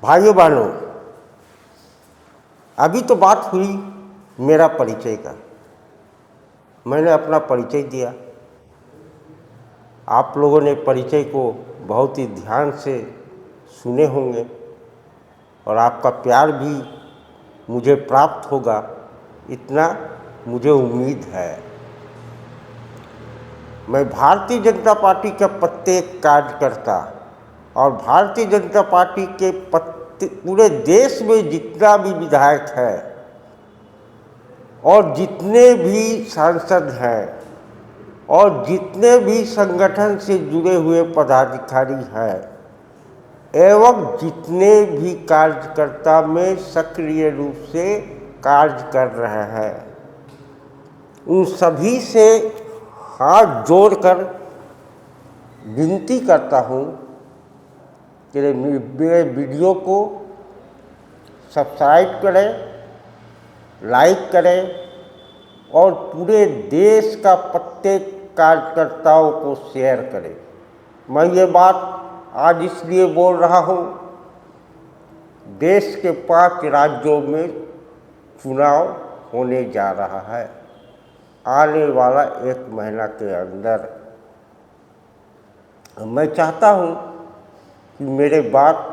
भाइयों बहनों, अभी तो बात हुई मेरा परिचय का। मैंने अपना परिचय दिया। आप लोगों ने परिचय को बहुत ही ध्यान से सुने होंगे और आपका प्यार भी मुझे प्राप्त होगा, इतना मुझे उम्मीद है। मैं भारतीय जनता पार्टी का प्रत्येक कार्यकर्ता और भारतीय जनता पार्टी के पूरे देश में जितना भी विधायक है और जितने भी सांसद हैं और जितने भी संगठन से जुड़े हुए पदाधिकारी हैं एवं जितने भी कार्यकर्ता में सक्रिय रूप से कार्य कर रहे हैं, उन सभी से हाथ जोड़कर विनती करता हूँ कि मेरे वीडियो को सब्सक्राइब करें, लाइक करें और पूरे देश का प्रत्येक कार्यकर्ताओं को शेयर करें। मैं ये बात आज इसलिए बोल रहा हूँ, देश के 5 राज्यों में चुनाव होने जा रहा है आने वाला 1 महीना के अंदर। मैं चाहता हूँ कि मेरे बात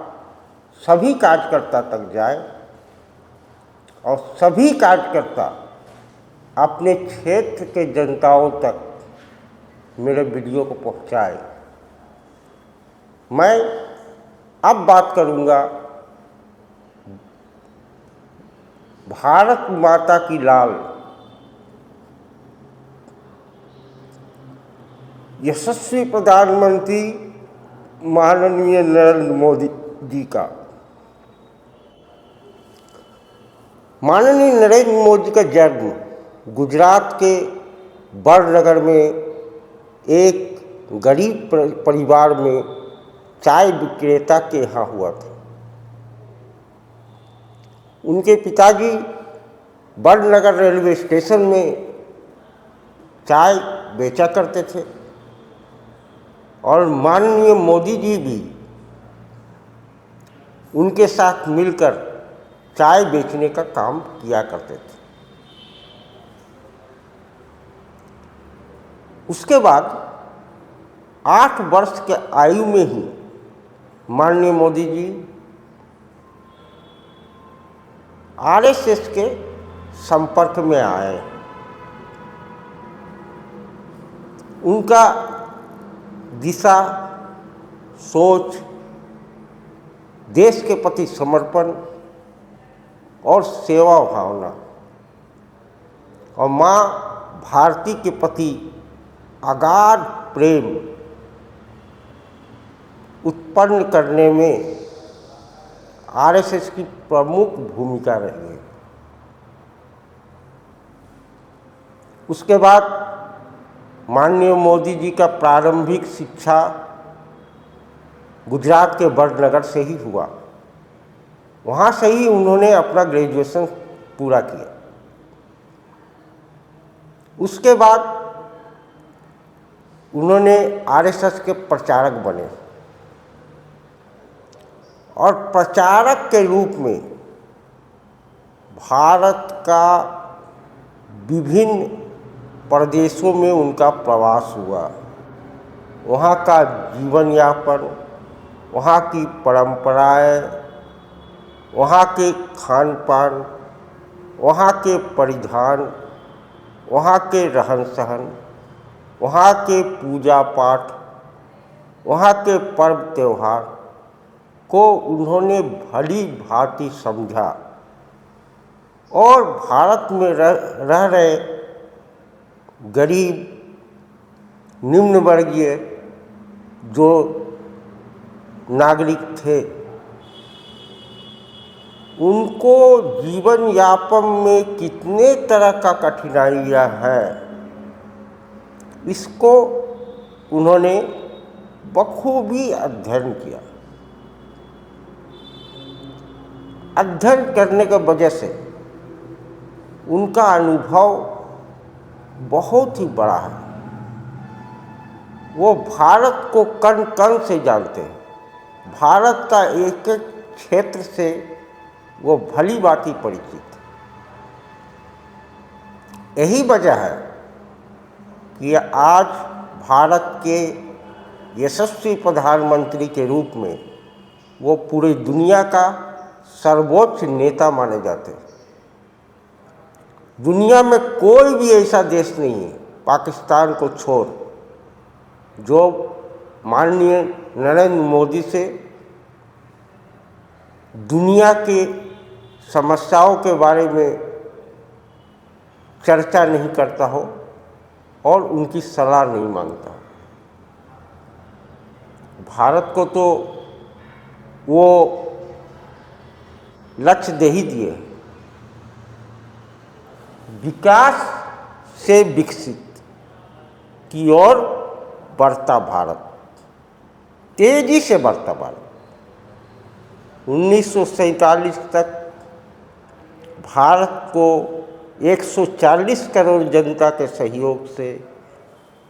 सभी कार्यकर्ता तक जाए और सभी कार्यकर्ता अपने क्षेत्र के जनताओं तक मेरे वीडियो को पहुंचाए। मैं अब बात करूंगा भारत माता की लाल यशस्वी प्रधानमंत्री माननीय नरेंद्र मोदी जी का। माननीय नरेंद्र मोदी का जन्म गुजरात के बड़नगर में एक गरीब परिवार में चाय विक्रेता के यहाँ हुआ था। उनके पिताजी बड़नगर रेलवे स्टेशन में चाय बेचा करते थे और माननीय मोदी जी भी उनके साथ मिलकर चाय बेचने का काम किया करते थे। उसके बाद 8 वर्ष के आयु में ही माननीय मोदी जी आरएसएस के संपर्क में आए। उनका दिशा, सोच, देश के प्रति समर्पण और सेवा भावना और माँ भारती के प्रति अगाध प्रेम उत्पन्न करने में आरएसएस की प्रमुख भूमिका रही है। उसके बाद माननीय मोदी जी का प्रारंभिक शिक्षा गुजरात के बड़नगर से ही हुआ। वहाँ से ही उन्होंने अपना ग्रेजुएशन पूरा किया। उसके बाद उन्होंने आरएसएस के प्रचारक बने और प्रचारक के रूप में भारत का विभिन्न प्रदेशों में उनका प्रवास हुआ। वहाँ का जीवन यापन, वहाँ की परंपराएं, वहाँ के खान पान, वहाँ के परिधान, वहाँ के रहन सहन, वहाँ के पूजा पाठ, वहाँ के पर्व त्यौहार को उन्होंने भली भांति समझा और भारत में रह रहे गरीब, निम्न वर्गीय जो नागरिक थे उनको जीवन यापन में कितने तरह का कठिनाइयाँ हैं, इसको उन्होंने बखूबी अध्ययन किया। अध्ययन करने की वजह से उनका अनुभव बहुत ही बड़ा है। वो भारत को कण कण से जानते हैं। भारत का एक एक क्षेत्र से वो भली भांति परिचित है। यही वजह है कि आज भारत के यशस्वी प्रधानमंत्री के रूप में वो पूरी दुनिया का सर्वोच्च नेता माने जाते हैं। दुनिया में कोई भी ऐसा देश नहीं है, पाकिस्तान को छोड़, जो माननीय नरेंद्र मोदी से दुनिया के समस्याओं के बारे में चर्चा नहीं करता हो और उनकी सलाह नहीं मांगता हो। भारत को तो वो लक्ष्य दे ही दिए, विकास से विकसित की ओर बढ़ता भारत, तेजी से बढ़ता भारत। 1947 तक भारत को 140 करोड़ जनता के सहयोग से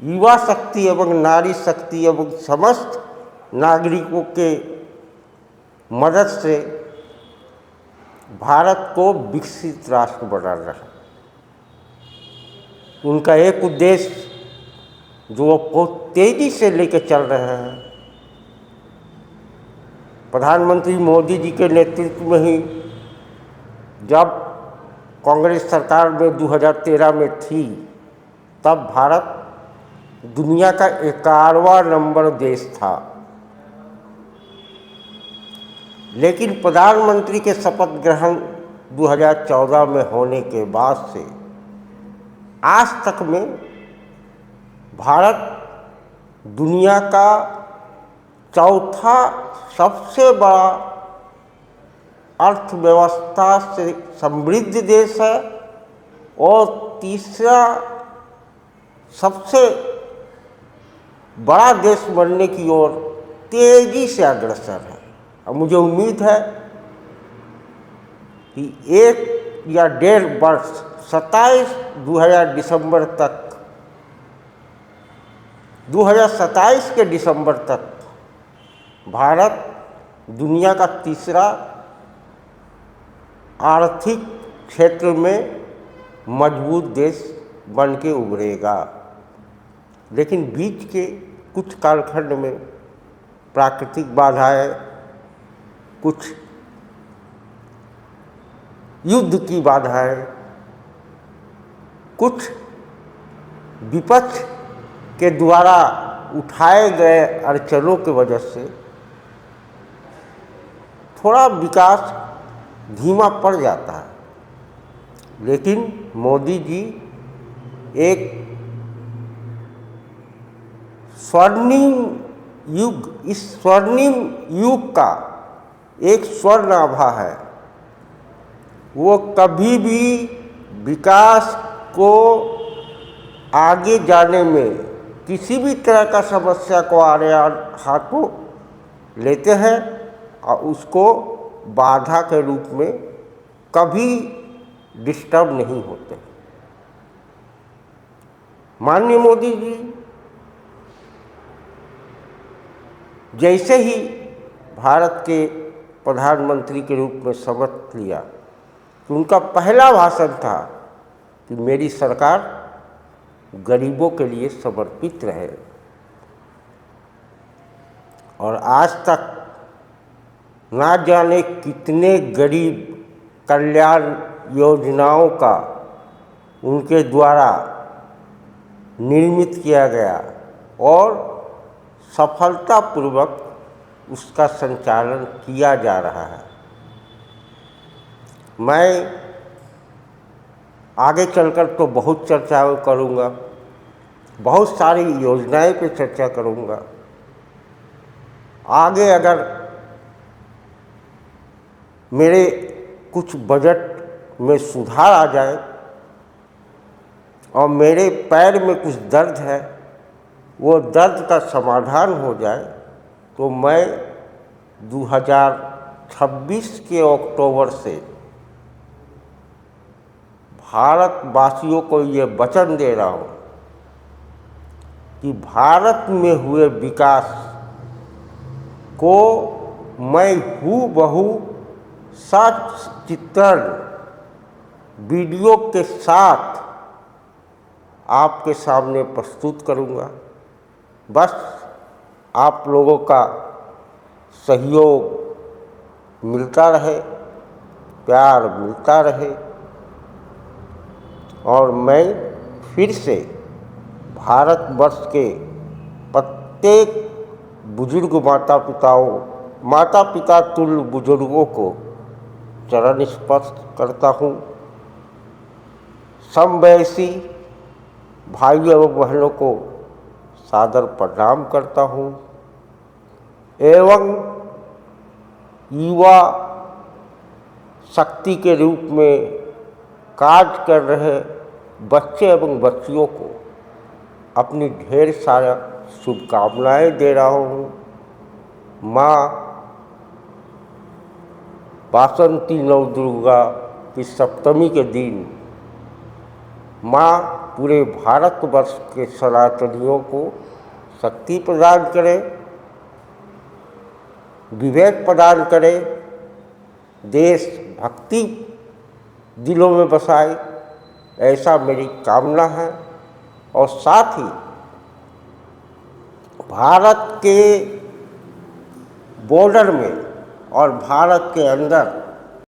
युवा शक्ति एवं नारी शक्ति एवं समस्त नागरिकों के मदद से भारत को विकसित राष्ट्र बना रहा। उनका एक उद्देश्य जो वो बहुत तेजी से लेकर चल रहे हैं, प्रधानमंत्री मोदी जी के नेतृत्व में ही जब कांग्रेस सरकार में 2013 में थी, तब भारत दुनिया का 11वां नंबर देश था। लेकिन प्रधानमंत्री के शपथ ग्रहण 2014 में होने के बाद से आज तक में भारत दुनिया का चौथा सबसे बड़ा अर्थव्यवस्था से समृद्ध देश है और तीसरा सबसे बड़ा देश बनने की ओर तेजी से अग्रसर है। और मुझे उम्मीद है कि 1 या 1.5 वर्ष 2027 दिसंबर तक 2027 के दिसंबर तक भारत दुनिया का तीसरा आर्थिक क्षेत्र में मजबूत देश बन के उभरेगा। लेकिन बीच के कुछ कालखंड में प्राकृतिक बाधाएं, कुछ युद्ध की बाधाएं, कुछ विपक्ष के द्वारा उठाए गए अड़चनों की वजह से थोड़ा विकास धीमा पड़ जाता है। लेकिन मोदी जी एक स्वर्णिम युग, इस स्वर्णिम युग का एक स्वर्ण आभा है। वो कभी भी विकास को आगे जाने में किसी भी तरह का समस्या को आड़े हाथों लेते हैं और उसको बाधा के रूप में कभी डिस्टर्ब नहीं होते। माननीय मोदी जी जैसे ही भारत के प्रधानमंत्री के रूप में शपथ लिया, तो उनका पहला भाषण था कि मेरी सरकार गरीबों के लिए समर्पित रहे। और आज तक ना जाने कितने गरीब कल्याण योजनाओं का उनके द्वारा निर्मित किया गया और सफलतापूर्वक उसका संचालन किया जा रहा है। मैं आगे चलकर तो बहुत चर्चा करूँगा, बहुत सारी योजनाएं पे चर्चा करूँगा। आगे अगर मेरे कुछ बजट में सुधार आ जाए और मेरे पैर में कुछ दर्द है, वो दर्द का समाधान हो जाए, तो मैं 2026 के अक्टूबर से भारतवासियों को ये वचन दे रहा हूँ कि भारत में हुए विकास को मैं हूबहू सच चित्रण वीडियो के साथ आपके सामने प्रस्तुत करूँगा। बस आप लोगों का सहयोग मिलता रहे, प्यार मिलता रहे और मैं फिर से भारतवर्ष के प्रत्येक बुजुर्ग माता पिता तुल्य बुजुर्गों को चरण स्पर्श करता हूँ। समवयसी भाई और बहनों को सादर प्रणाम करता हूँ एवं युवा शक्ति के रूप में कार्य कर रहे बच्चे एवं बच्चियों को अपनी ढेर सारा शुभकामनाएं दे रहा हूँ। माँ वासंती नवदुर्गा की सप्तमी के दिन माँ पूरे भारतवर्ष के सनातनियों को शक्ति प्रदान करे, विवेक प्रदान करे, देश भक्ति दिलों में बसाए, ऐसा मेरी कामना है। और साथ ही भारत के बॉर्डर में और भारत के अंदर